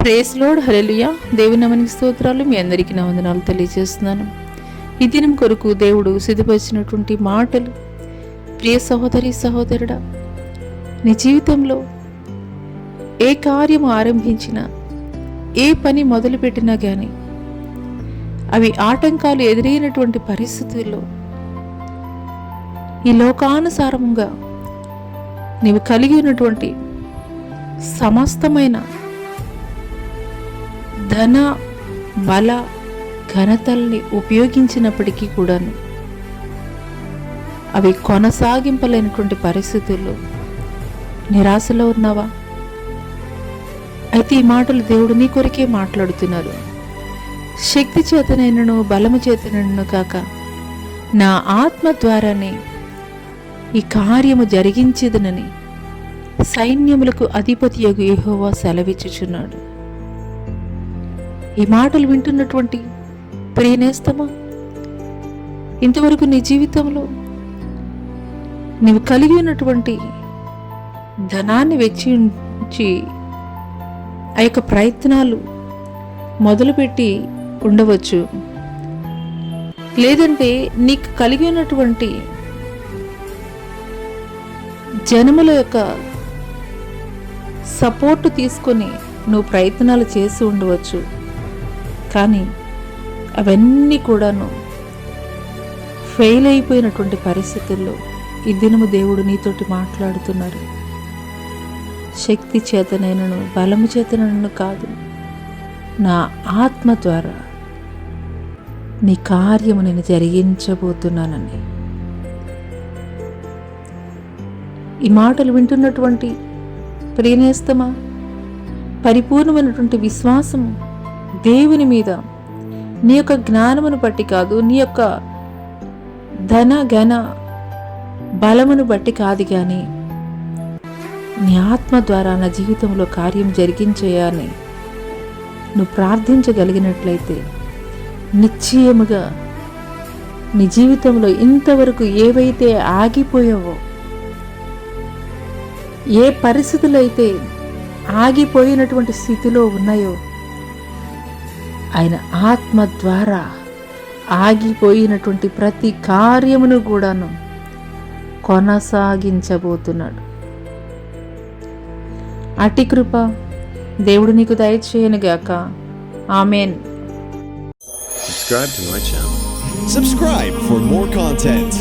Praise lord, హల్లెలూయా. దేవుని నామానికి స్తోత్రాలు. మీ అందరికీ నా వందనాలు తెలియజేస్తున్నాను. ఈ దినం కొరకు దేవుడు సిద్ధపరిచినటువంటి మాటలు, ప్రియ సహోదరి సహోదరుడా, నీ జీవితంలో ఏ కార్యము ఆరంభించినా, ఏ పని మొదలుపెట్టినా కానీ అవి ఆటంకాలు ఎదురైనటువంటి పరిస్థితుల్లో ఈ లోకానుసారముగా నీవు కలిగి ఉన్నటువంటి సమస్తమైన ధన బల ఘనతల్ని ఉపయోగించినప్పటికీ కూడాను అవి కొనసాగింపలేనటువంటి పరిస్థితుల్లో నిరాశలో ఉన్నావా? అయితే ఈ మాటలు దేవుడు నీ కొరికే మాట్లాడుతున్నారు. శక్తి చేతనైనను బలము చేతనైనను కాక నా ఆత్మ ద్వారానే ఈ కార్యము జరిగించేదనని సైన్యములకు అధిపతియగు యెహోవా సెలవిచ్చుచున్నాడు. ఈ మాటలు వింటున్నటువంటి ప్రియనేస్తమా, ఇంతవరకు నీ జీవితంలో నీవు కలిగి ఉన్నటువంటి ధనాన్ని వెచ్చించి ఆ యొక్క ప్రయత్నాలు మొదలుపెట్టి ఉండవచ్చు. లేదంటే నీకు కలిగి ఉన్నటువంటి జనముల యొక్క సపోర్టు తీసుకొని నువ్వు ప్రయత్నాలు చేసి ఉండవచ్చు. కానీ అవన్నీ కూడాను ఫెయిల్ అయిపోయినటువంటి పరిస్థితుల్లో ఈ దినము దేవుడు నీతోటి మాట్లాడుతున్నారు. శక్తి చేతనైనను బలము చేతనైనను కాదు, నా ఆత్మ ద్వారా నీ కార్యము నేను జరిగించబోతున్నానని. ఈ మాటలు వింటున్నటువంటి ప్రియనేస్తమా, పరిపూర్ణమైనటువంటి విశ్వాసము దేవుని మీద నీ యొక్క జ్ఞానమును బట్టి కాదు, నీ యొక్క ధన ఘన బలమును బట్టి కాదు, కానీ నీ ఆత్మ ద్వారా నా జీవితంలో కార్యం జరిగించేయాలని నువ్వు ప్రార్థించగలిగినట్లయితే నిశ్చయముగా నీ జీవితంలో ఇంతవరకు ఏవైతే ఆగిపోయావో, ఏ పరిస్థితులు అయితే ఆగిపోయినటువంటి స్థితిలో ఉన్నాయో, ఆయన ఆత్మ ద్వారా ఆగిపోయినటువంటి ప్రతి కార్యమును కూడాను కొనసాగించబోతున్నాడు. అట్టి కృప దేవుడు నీకు దయచేయనుగాక. ఆమేన్. Subscribe to my channel. Subscribe for more content.